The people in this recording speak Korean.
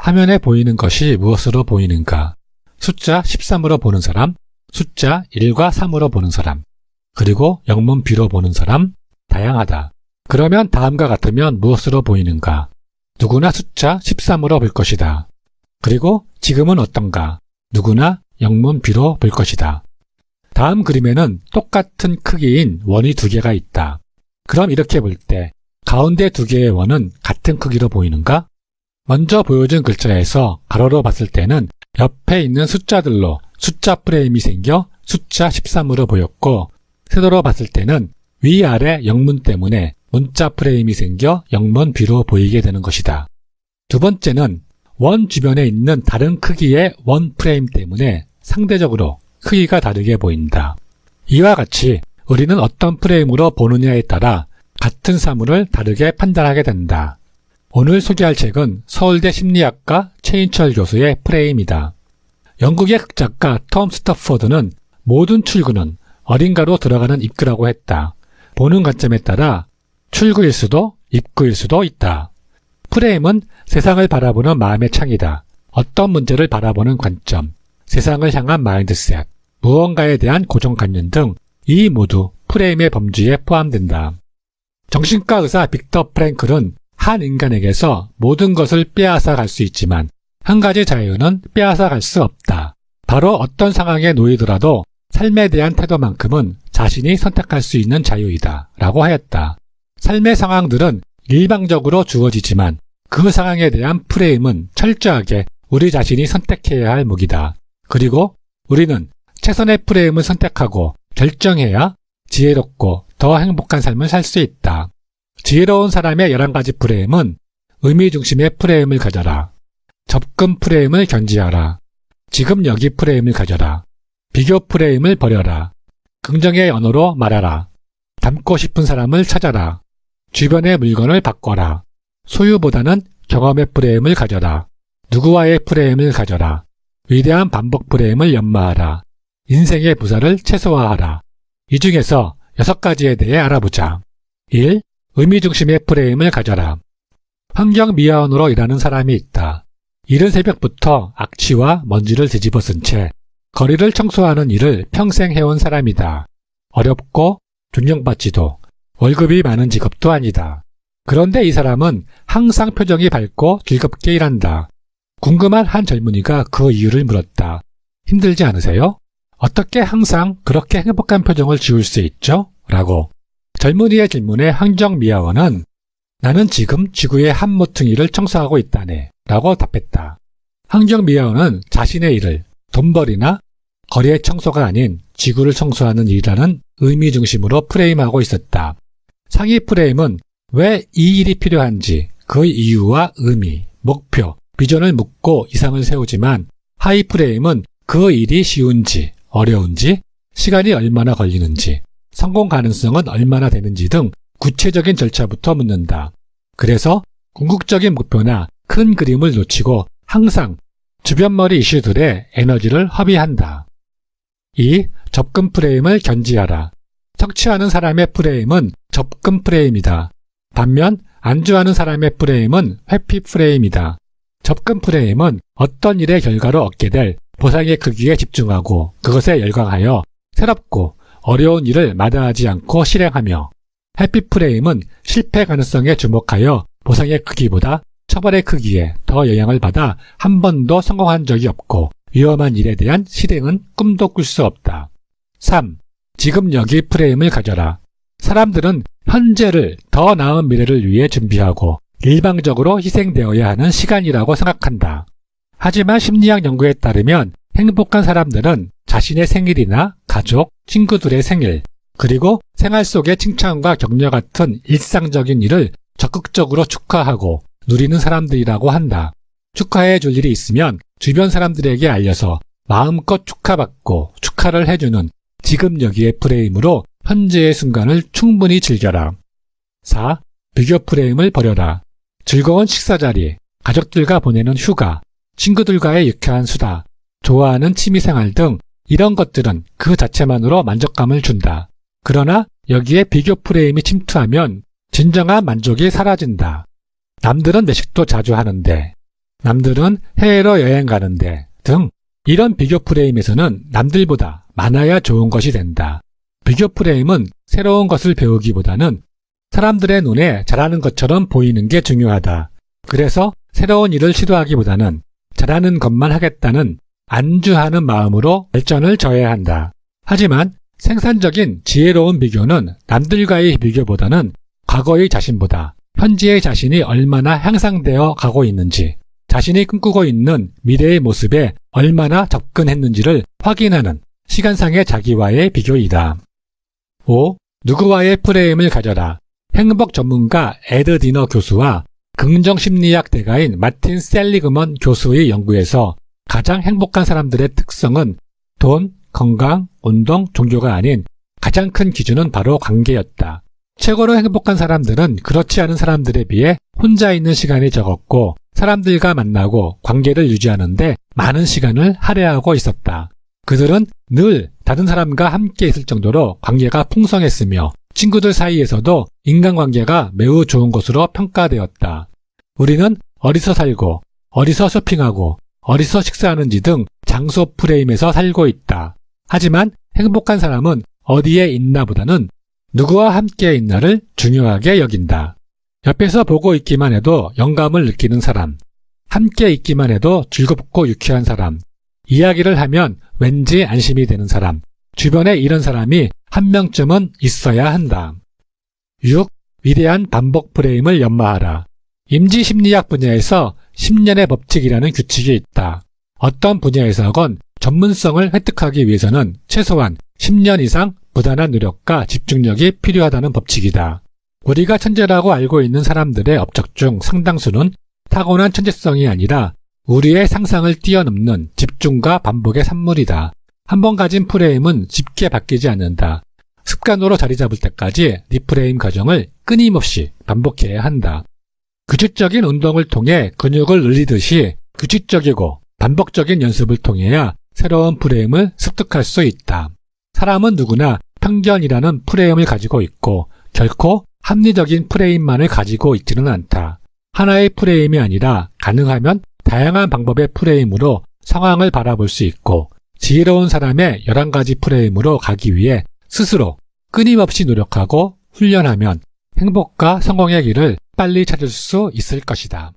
화면에 보이는 것이 무엇으로 보이는가? 숫자 13으로 보는 사람, 숫자 1과 3으로 보는 사람, 그리고 영문 B로 보는 사람, 다양하다. 그러면 다음과 같으면 무엇으로 보이는가? 누구나 숫자 13으로 볼 것이다. 그리고 지금은 어떤가? 누구나 영문 B로 볼 것이다. 다음 그림에는 똑같은 크기인 원이 두 개가 있다. 그럼 이렇게 볼 때 가운데 두 개의 원은 같은 크기로 보이는가? 먼저 보여준 글자에서 가로로 봤을 때는 옆에 있는 숫자들로 숫자 프레임이 생겨 숫자 13으로 보였고, 세로로 봤을 때는 위아래 영문 때문에 문자 프레임이 생겨 영문 B로 보이게 되는 것이다. 두 번째는 원 주변에 있는 다른 크기의 원 프레임 때문에 상대적으로 크기가 다르게 보인다. 이와 같이 우리는 어떤 프레임으로 보느냐에 따라 같은 사물을 다르게 판단하게 된다. 오늘 소개할 책은 서울대 심리학과 최인철 교수의 프레임이다. 영국의 극작가 톰 스토포드는 모든 출구는 어딘가로 들어가는 입구라고 했다. 보는 관점에 따라 출구일 수도 입구일 수도 있다. 프레임은 세상을 바라보는 마음의 창이다. 어떤 문제를 바라보는 관점, 세상을 향한 마인드셋, 무언가에 대한 고정관념 등 이 모두 프레임의 범주에 포함된다. 정신과 의사 빅터 프랭클은 한 인간에게서 모든 것을 빼앗아 갈 수 있지만 한 가지 자유는 빼앗아 갈 수 없다. 바로 어떤 상황에 놓이더라도 삶에 대한 태도만큼은 자신이 선택할 수 있는 자유이다 라고 하였다. 삶의 상황들은 일방적으로 주어지지만 그 상황에 대한 프레임은 철저하게 우리 자신이 선택해야 할 무기다. 그리고 우리는 최선의 프레임을 선택하고 결정해야 지혜롭고 더 행복한 삶을 살 수 있다. 지혜로운 사람의 11가지 프레임은 의미 중심의 프레임을 가져라. 접근 프레임을 견지하라. 지금 여기 프레임을 가져라. 비교 프레임을 버려라. 긍정의 언어로 말하라. 닮고 싶은 사람을 찾아라. 주변의 물건을 바꿔라. 소유보다는 경험의 프레임을 가져라. 누구와의 프레임을 가져라. 위대한 반복 프레임을 연마하라. 인생의 부사를 최소화하라. 이 중에서 6가지에 대해 알아보자. 1. 의미 중심의 프레임을 가져라. 환경미화원으로 일하는 사람이 있다. 이른 새벽부터 악취와 먼지를 뒤집어 쓴 채 거리를 청소하는 일을 평생 해온 사람이다. 어렵고 존경받지도 월급이 많은 직업도 아니다. 그런데 이 사람은 항상 표정이 밝고 즐겁게 일한다. 궁금한 한 젊은이가 그 이유를 물었다. 힘들지 않으세요? 어떻게 항상 그렇게 행복한 표정을 지을 수 있죠? 라고. 젊은이의 질문에 환경미화원은 나는 지금 지구의 한 모퉁이를 청소하고 있다네 라고 답했다. 환경미화원은 자신의 일을 돈벌이나 거리의 청소가 아닌 지구를 청소하는 일이라는 의미 중심으로 프레임하고 있었다. 상위 프레임은 왜 이 일이 필요한지 그 이유와 의미, 목표, 비전을 묻고 이상을 세우지만 하위 프레임은 그 일이 쉬운지 어려운지 시간이 얼마나 걸리는지 성공 가능성은 얼마나 되는지 등 구체적인 절차부터 묻는다. 그래서 궁극적인 목표나 큰 그림을 놓치고 항상 주변머리 이슈들에 에너지를 허비한다. 2. 접근 프레임을 견지하라. 성취하는 사람의 프레임은 접근 프레임이다. 반면 안주하는 사람의 프레임은 회피 프레임이다. 접근 프레임은 어떤 일의 결과로 얻게 될 보상의 크기에 집중하고 그것에 열광하여 새롭고 어려운 일을 마다하지 않고 실행하며, 회피 프레임은 실패 가능성에 주목하여 보상의 크기보다 처벌의 크기에 더 영향을 받아 한 번도 성공한 적이 없고 위험한 일에 대한 실행은 꿈도 꿀 수 없다. 3. 지금 여기 프레임을 가져라. 사람들은 현재를 더 나은 미래를 위해 준비하고 일방적으로 희생되어야 하는 시간이라고 생각한다. 하지만 심리학 연구에 따르면 행복한 사람들은 자신의 생일이나 가족, 친구들의 생일, 그리고 생활 속의 칭찬과 격려 같은 일상적인 일을 적극적으로 축하하고 누리는 사람들이라고 한다. 축하해 줄 일이 있으면 주변 사람들에게 알려서 마음껏 축하받고 축하를 해주는 지금 여기의 프레임으로 현재의 순간을 충분히 즐겨라. 4. 비교 프레임을 버려라. 즐거운 식사 자리, 가족들과 보내는 휴가, 친구들과의 유쾌한 수다, 좋아하는 취미생활 등 이런 것들은 그 자체만으로 만족감을 준다. 그러나 여기에 비교 프레임이 침투하면 진정한 만족이 사라진다. 남들은 외식도 자주 하는데 남들은 해외로 여행 가는데 등 이런 비교 프레임에서는 남들보다 많아야 좋은 것이 된다. 비교 프레임은 새로운 것을 배우기보다는 사람들의 눈에 잘하는 것처럼 보이는 게 중요하다. 그래서 새로운 일을 시도하기보다는 잘하는 것만 하겠다는 안주하는 마음으로 발전을 져야 한다. 하지만 생산적인 지혜로운 비교는 남들과의 비교보다는 과거의 자신보다 현재의 자신이 얼마나 향상되어 가고 있는지, 자신이 꿈꾸고 있는 미래의 모습에 얼마나 접근했는지를 확인하는 시간상의 자기와의 비교이다. 5. 누구와의 프레임을 가져라. 행복 전문가 에드 디너 교수와 긍정심리학 대가인 마틴 셀리그먼 교수의 연구에서 가장 행복한 사람들의 특성은 돈, 건강, 운동, 종교가 아닌 가장 큰 기준은 바로 관계였다. 최고로 행복한 사람들은 그렇지 않은 사람들에 비해 혼자 있는 시간이 적었고 사람들과 만나고 관계를 유지하는데 많은 시간을 할애하고 있었다. 그들은 늘 다른 사람과 함께 있을 정도로 관계가 풍성했으며 친구들 사이에서도 인간관계가 매우 좋은 것으로 평가되었다. 우리는 어디서 살고, 어디서 쇼핑하고, 어디서 식사하는지 등 장소 프레임에서 살고 있다. 하지만 행복한 사람은 어디에 있나 보다는 누구와 함께 있나를 중요하게 여긴다. 옆에서 보고 있기만 해도 영감을 느끼는 사람, 함께 있기만 해도 즐겁고 유쾌한 사람, 이야기를 하면 왠지 안심이 되는 사람, 주변에 이런 사람이 한 명쯤은 있어야 한다. 6. 위대한 반복 프레임을 연마하라. 임지심리학 분야에서 10년의 법칙이라는 규칙이 있다. 어떤 분야에서건 전문성을 획득하기 위해서는 최소한 10년 이상 부단한 노력과 집중력이 필요하다는 법칙이다. 우리가 천재라고 알고 있는 사람들의 업적 중 상당수는 타고난 천재성이 아니라 우리의 상상을 뛰어넘는 집중과 반복의 산물이다. 한 번 가진 프레임은 쉽게 바뀌지 않는다. 습관으로 자리 잡을 때까지 리프레임 과정을 끊임없이 반복해야 한다. 규칙적인 운동을 통해 근육을 늘리듯이 규칙적이고 반복적인 연습을 통해야 새로운 프레임을 습득할 수 있다. 사람은 누구나 편견이라는 프레임을 가지고 있고 결코 합리적인 프레임만을 가지고 있지는 않다. 하나의 프레임이 아니라 가능하면 다양한 방법의 프레임으로 상황을 바라볼 수 있고 지혜로운 사람의 11가지 프레임으로 가기 위해 스스로 끊임없이 노력하고 훈련하면 행복과 성공의 길을 빨리 찾을 수 있을 것이다.